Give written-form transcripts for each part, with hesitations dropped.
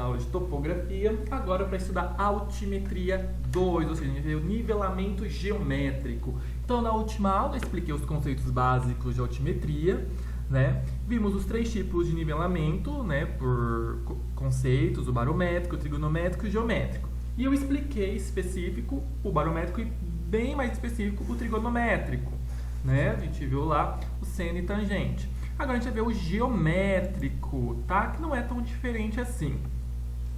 na aula de topografia, agora para estudar altimetria 2, ou seja, o nivelamento geométrico. Então, na última aula, eu expliquei os conceitos básicos de altimetria, né? Vimos os 3 tipos de nivelamento, né? Por conceitos, o barométrico, o trigonométrico e o geométrico. E eu expliquei específico o barométrico e bem mais específico o trigonométrico, né? A gente viu lá o seno e tangente. Agora a gente vai ver o geométrico, tá? Que não é tão diferente assim.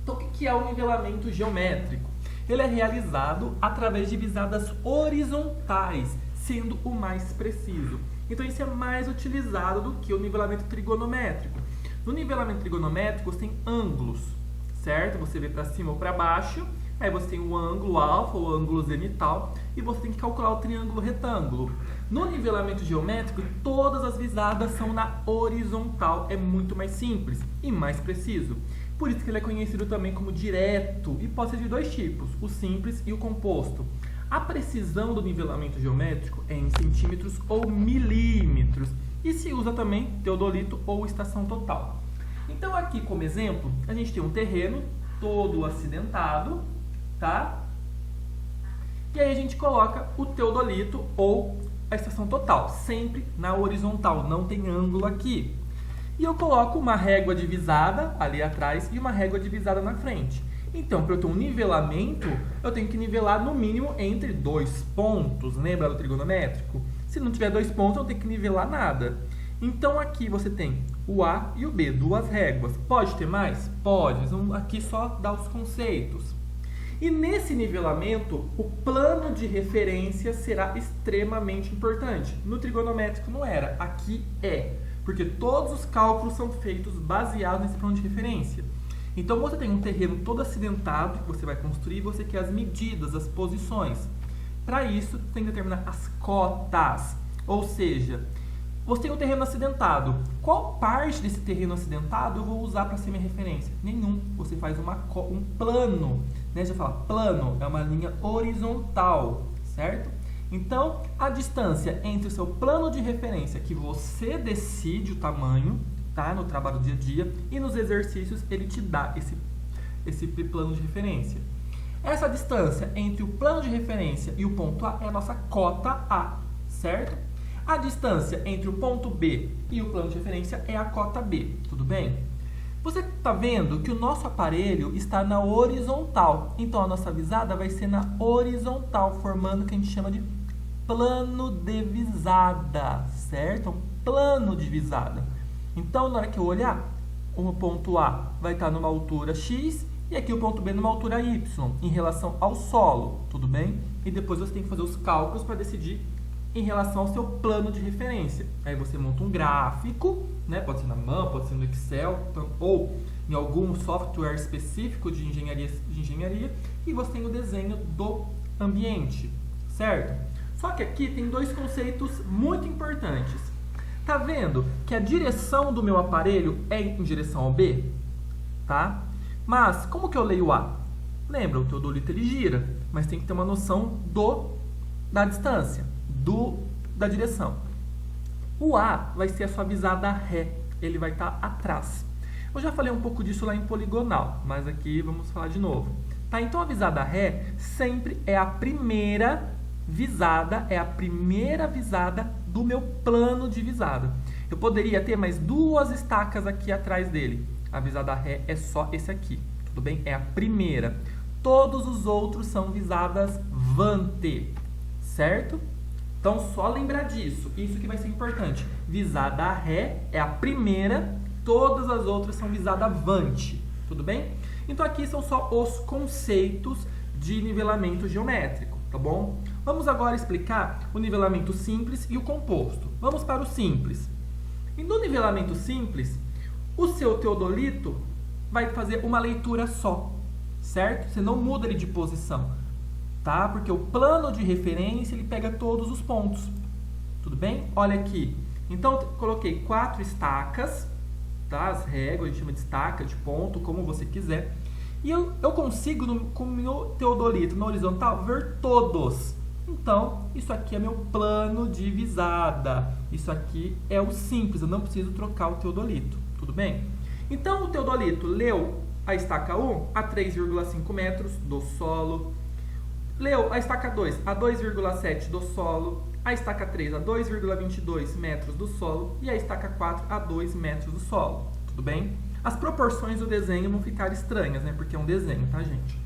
Então, o que é o nivelamento geométrico? Ele é realizado através de visadas horizontais, sendo o mais preciso. Então, isso é mais utilizado do que o nivelamento trigonométrico. No nivelamento trigonométrico, você tem ângulos, certo? Você vê para cima ou para baixo, aí você tem o ângulo alfa, o ângulo zenital, e você tem que calcular o triângulo retângulo. No nivelamento geométrico, todas as visadas são na horizontal. É muito mais simples e mais preciso. Por isso que ele é conhecido também como direto e pode ser de 2 tipos, o simples e o composto. A precisão do nivelamento geométrico é em centímetros ou milímetros e se usa também teodolito ou estação total. Então aqui como exemplo, a gente tem um terreno todo acidentado, tá? E aí a gente coloca o teodolito ou a estação total, sempre na horizontal, não tem ângulo aqui. E eu coloco uma régua divisada ali atrás e uma régua divisada na frente. Então, para eu ter um nivelamento, eu tenho que nivelar no mínimo entre 2 pontos, lembra do trigonométrico? Se não tiver 2 pontos, eu não tenho que nivelar nada. Então, aqui você tem o A e o B, 2 réguas. Pode ter mais? Pode, mas vamos aqui só dar os conceitos. E nesse nivelamento, o plano de referência será extremamente importante. No trigonométrico não era, aqui é. Porque todos os cálculos são feitos baseados nesse plano de referência. Então, você tem um terreno todo acidentado que você vai construir e você quer as medidas, as posições. Para isso, você tem que determinar as cotas. Ou seja, você tem um terreno acidentado. Qual parte desse terreno acidentado eu vou usar para ser minha referência? Nenhum. Você faz um plano. Né? Já fala, plano é uma linha horizontal, certo? Então, a distância entre o seu plano de referência, que você decide o tamanho, tá? No trabalho do dia a dia, e nos exercícios ele te dá esse plano de referência. Essa distância entre o plano de referência e o ponto A é a nossa cota A, certo? A distância entre o ponto B e o plano de referência é a cota B, tudo bem? Você está vendo que o nosso aparelho está na horizontal, então a nossa visada vai ser na horizontal, formando o que a gente chama de plano de visada, certo? Um plano de visada. Então, na hora que eu olhar, o ponto A vai estar numa altura X e aqui o ponto B numa altura Y, em relação ao solo, tudo bem? E depois você tem que fazer os cálculos para decidir em relação ao seu plano de referência. Aí você monta um gráfico, né? Pode ser na mão, pode ser no Excel, ou em algum software específico de engenharia, e você tem o desenho do ambiente, certo? Só que aqui tem 2 conceitos muito importantes. Tá vendo que a direção do meu aparelho é em direção ao B? Tá? Mas, como que eu leio o A? Lembra, o teodolito ele gira, mas tem que ter uma noção da distância, da direção. O A vai ser a sua visada ré, ele vai estar atrás. Eu já falei um pouco disso lá em poligonal, mas aqui vamos falar de novo. Tá? Então, a visada ré sempre é a primeira visada, do meu plano de visada. Eu poderia ter mais 2 estacas aqui atrás dele. A visada ré é só esse aqui, tudo bem? É a primeira. Todos os outros são visadas vante, certo? Então, só lembrar disso. Isso que vai ser importante. Visada ré é a primeira, todas as outras são visada vante, tudo bem? Então, aqui são só os conceitos de nivelamento geométrico, tá bom? Vamos agora explicar o nivelamento simples e o composto. Vamos para o simples. E no nivelamento simples, o seu teodolito vai fazer uma leitura só, certo? Você não muda ele de posição, tá? Porque o plano de referência, ele pega todos os pontos, tudo bem? Olha aqui. Então, eu coloquei 4 estacas, tá? As réguas, a gente chama de estaca, de ponto, como você quiser. E eu consigo, com o meu teodolito na horizontal, ver todos. Então, isso aqui é meu plano de visada. Isso aqui é o simples, eu não preciso trocar o teodolito, tudo bem? Então, o teodolito leu a estaca 1 a 3,5 metros do solo. Leu a estaca 2 a 2,7 do solo. A estaca 3 a 2,22 metros do solo. E a estaca 4 a 2 metros do solo. Tudo bem? As proporções do desenho vão ficar estranhas, né? Porque é um desenho, tá, gente?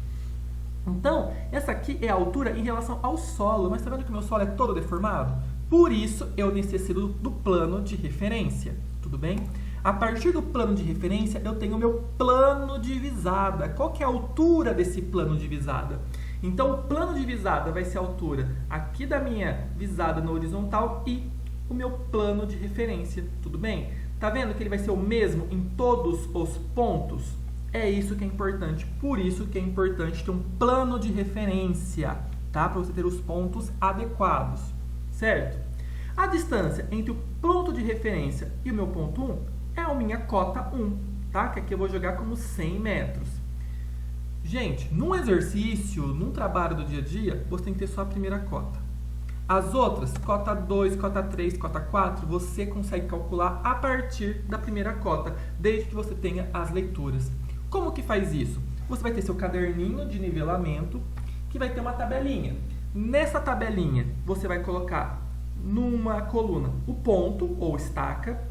Então, essa aqui é a altura em relação ao solo. Mas tá vendo que o meu solo é todo deformado? Por isso, eu necessito do plano de referência. Tudo bem? A partir do plano de referência, eu tenho o meu plano de visada. Qual que é a altura desse plano de visada? Então, o plano de visada vai ser a altura aqui da minha visada no horizontal e o meu plano de referência. Tudo bem? Tá vendo que ele vai ser o mesmo em todos os pontos? É isso que é importante. Por isso que é importante ter um plano de referência, tá? Para você ter os pontos adequados, certo? A distância entre o ponto de referência e o meu ponto 1 é a minha cota 1, tá? Que aqui eu vou jogar como 100 metros. Gente, num exercício, num trabalho do dia a dia, você tem que ter só a primeira cota. As outras, cota 2, cota 3, cota 4, você consegue calcular a partir da primeira cota, desde que você tenha as leituras. Como que faz isso? Você vai ter seu caderninho de nivelamento, que vai ter uma tabelinha. Nessa tabelinha, você vai colocar numa coluna o ponto ou estaca,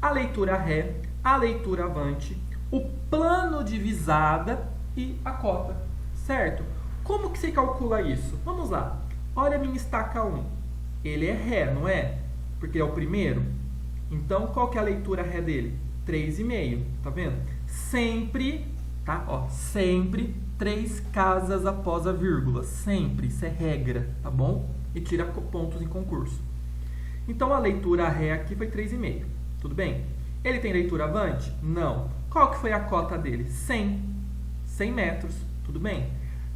a leitura ré, a leitura avante, o plano de visada e a cota, certo? Como que você calcula isso? Vamos lá. Olha a minha estaca 1. Ele é ré, não é? Porque é o primeiro. Então, qual que é a leitura ré dele? 3,5, tá vendo? Sempre, tá? Ó, sempre 3 casas após a vírgula. Sempre, isso é regra, tá bom? E tira pontos em concurso. Então, a leitura ré aqui foi 3,5. Tudo bem? Ele tem leitura avante? Não. Qual que foi a cota dele? 100. 100 metros. Tudo bem?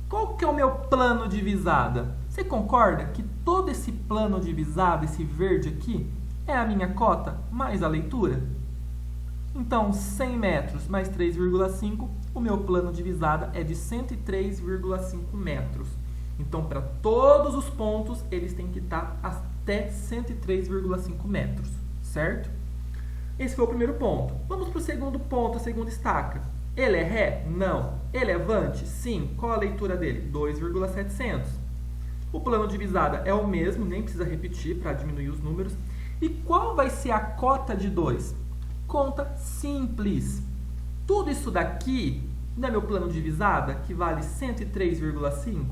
Qual que é o meu plano de visada? Você concorda que todo esse plano de visada, esse verde aqui, é a minha cota mais a leitura? Então, 100 metros mais 3,5, o meu plano de visada é de 103,5 metros. Então, para todos os pontos, eles têm que estar até 103,5 metros, certo? Esse foi o primeiro ponto. Vamos para o segundo ponto, a segunda estaca. Ele é ré? Não. Ele é avante? Sim. Qual a leitura dele? 2,700. O plano de visada é o mesmo, nem precisa repetir para diminuir os números. E qual vai ser a cota de 2? Conta simples. Tudo isso daqui não é meu plano de visada, que vale 103,5?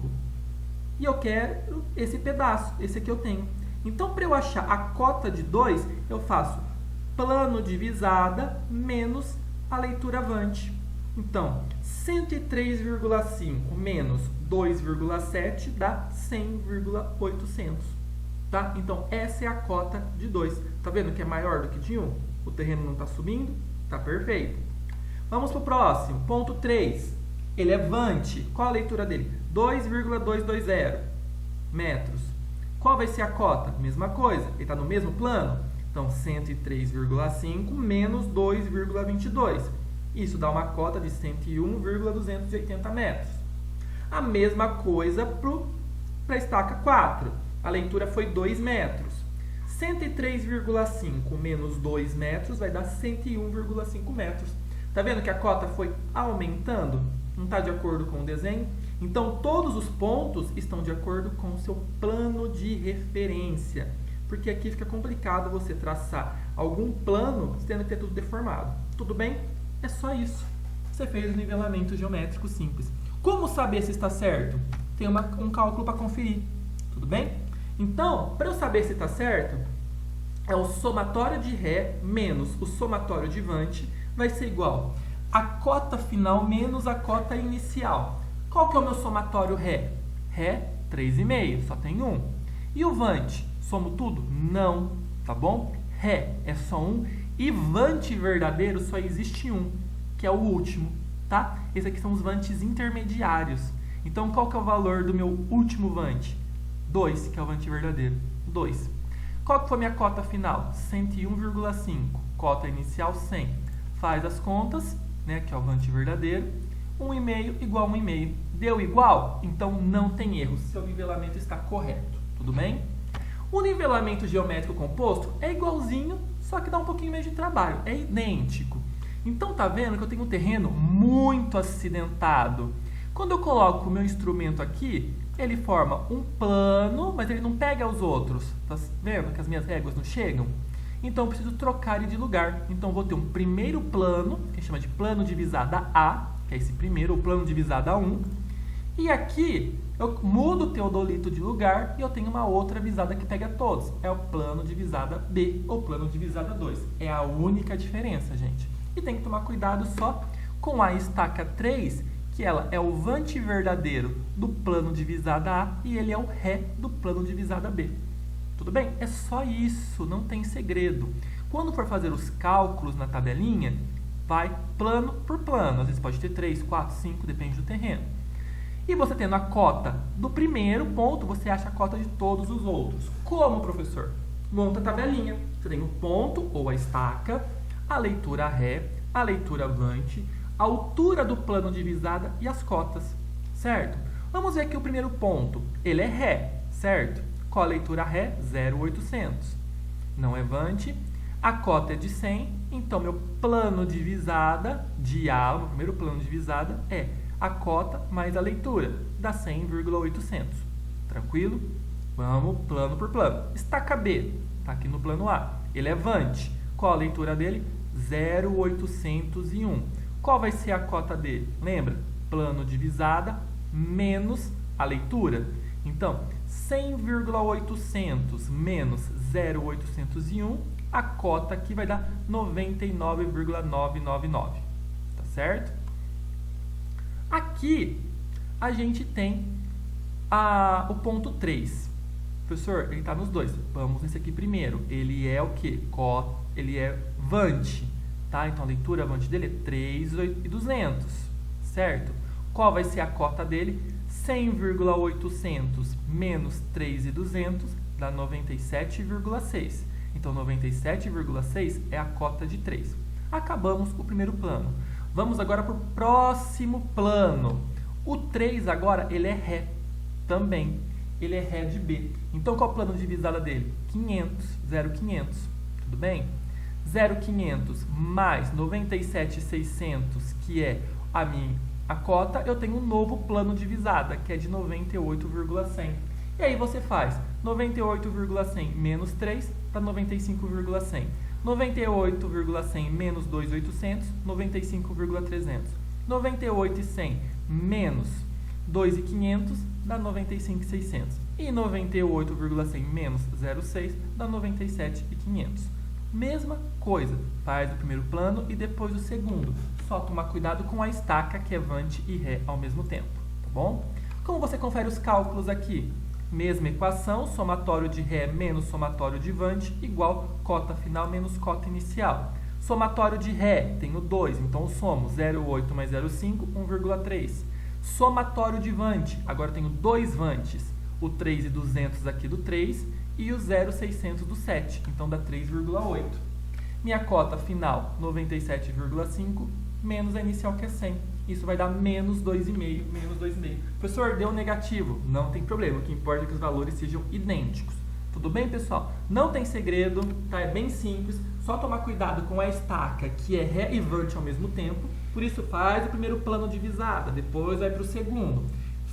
E eu quero esse pedaço, esse aqui eu tenho. Então, para eu achar a cota de 2, eu faço plano de visada menos a leitura avante. Então, 103,5 menos 2,7 dá 100,800. Tá? Então, essa é a cota de 2. Tá vendo que é maior do que de 1? O terreno não está subindo? Tá perfeito. Vamos para o próximo. Ponto 3. Ele é avante. Qual a leitura dele? 2,220 metros. Qual vai ser a cota? Mesma coisa. Ele está no mesmo plano? Então, 103,5 menos 2,22. Isso dá uma cota de 101,280 metros. A mesma coisa para a estaca 4. A leitura foi 2 metros. 103,5 menos 2 metros vai dar 101,5 metros. Tá vendo que a cota foi aumentando? Não está de acordo com o desenho? Então, todos os pontos estão de acordo com o seu plano de referência. Porque aqui fica complicado você traçar algum plano tendo que ter tudo deformado. Tudo bem? É só isso. Você fez o nivelamento geométrico simples. Como saber se está certo? Tem um cálculo para conferir. Tudo bem? Então, para eu saber se está certo, é o somatório de ré menos o somatório de vante vai ser igual a cota final menos a cota inicial. Qual que é o meu somatório ré? Ré, 3,5, só tem 1. E o vante? Somo tudo? Não, tá bom? Ré é só 1 e vante verdadeiro só existe um, que é o último, tá? Esses aqui são os vantes intermediários. Então, qual que é o valor do meu último vante? 2, que é o vante verdadeiro. 2. Qual que foi a minha cota final? 101,5. Cota inicial, 100. Faz as contas, né, que é o vante verdadeiro. 1,5 igual a 1,5. Deu igual? Então, não tem erro. Seu nivelamento está correto. Tudo bem? O nivelamento geométrico composto é igualzinho, só que dá um pouquinho mais de trabalho. É idêntico. Então tá vendo que eu tenho um terreno muito acidentado. Quando eu coloco o meu instrumento aqui, ele forma um plano, mas ele não pega os outros. Tá vendo que as minhas réguas não chegam? Então eu preciso trocar ele de lugar. Então eu vou ter um primeiro plano, que chama de plano divisada A, que é esse primeiro, o plano divisada 1. E aqui eu mudo o teodolito de lugar e eu tenho uma outra visada que pega todos. É o plano divisada B ou plano divisada 2. É a única diferença, gente. E tem que tomar cuidado só com a estaca 3, que ela é o vante verdadeiro do plano divisada A e ele é o ré do plano divisada B. Tudo bem? É só isso, não tem segredo. Quando for fazer os cálculos na tabelinha, vai plano por plano. Às vezes pode ter 3, 4, 5, depende do terreno. E você tendo a cota do primeiro ponto, você acha a cota de todos os outros. Como, professor? Monta a tabelinha. Você tem o ponto ou a estaca, a leitura ré, a leitura vante, a altura do plano divisada e as cotas, certo? Vamos ver aqui o primeiro ponto. Ele é ré, certo? Qual a leitura ré? 0,800. Não é vante. A cota é de 100, então meu plano divisada de A, o primeiro plano divisada, é a cota mais a leitura, dá 100,800. Tranquilo? Vamos plano por plano. Estaca B, está aqui no plano A. Ele é vante. Qual a leitura dele? 0,801. Qual vai ser a cota dele? Lembra? Plano divisada menos a leitura. Então, 100,800 menos 0,801, a cota aqui vai dar 99,999. Tá certo? Aqui, a gente tem o ponto 3. Professor, ele está nos dois. Vamos nesse aqui primeiro. Ele é o quê? Ele é vante. Tá? Então, a leitura vante dele é 3,200. Certo? Qual vai ser a cota dele? 100,800 menos 3,200 dá 97,6. Então, 97,6 é a cota de 3. Acabamos o primeiro plano. Vamos agora para o próximo plano. O 3 agora, ele é ré também. Ele é ré de B. Então, qual é o plano de divisada dele? 500, 0,500. Tudo bem? 0,500 mais 97,600, que é a cota, eu tenho um novo plano de divisada, que é de 98,100. E aí você faz 98,100 menos 3 para 95,100. 98,100 menos 2,800, 95,300. 98,100 menos 2,500 dá 95,600. E 98,100 menos 0,6 dá 97,500. Mesma coisa, faz o primeiro plano e depois o segundo. Só tomar cuidado com a estaca, que é vante e ré ao mesmo tempo, tá bom? Como você confere os cálculos aqui? Mesma equação, somatório de ré menos somatório de vante, igual cota final menos cota inicial. Somatório de ré, tenho 2, então eu somo 0,8 mais 0,5, 1,3. Somatório de vante, agora tenho 2 vantes, o 3,200 aqui do 3 e o 0,600 do 7, então dá 3,8. Minha cota final, 97,5, menos a inicial, que é 100. Isso vai dar menos 2,5, menos 2,5. Professor, deu negativo. Não tem problema, o que importa é que os valores sejam idênticos. Tudo bem, pessoal? Não tem segredo, tá? É bem simples. Só tomar cuidado com a estaca, que é ré e vante ao mesmo tempo. Por isso, faz o primeiro plano divisada, depois vai para o segundo.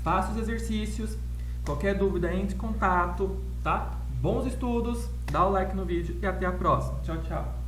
Faça os exercícios. Qualquer dúvida, entre em contato, tá? Bons estudos, dá o like no vídeo e até a próxima. Tchau, tchau.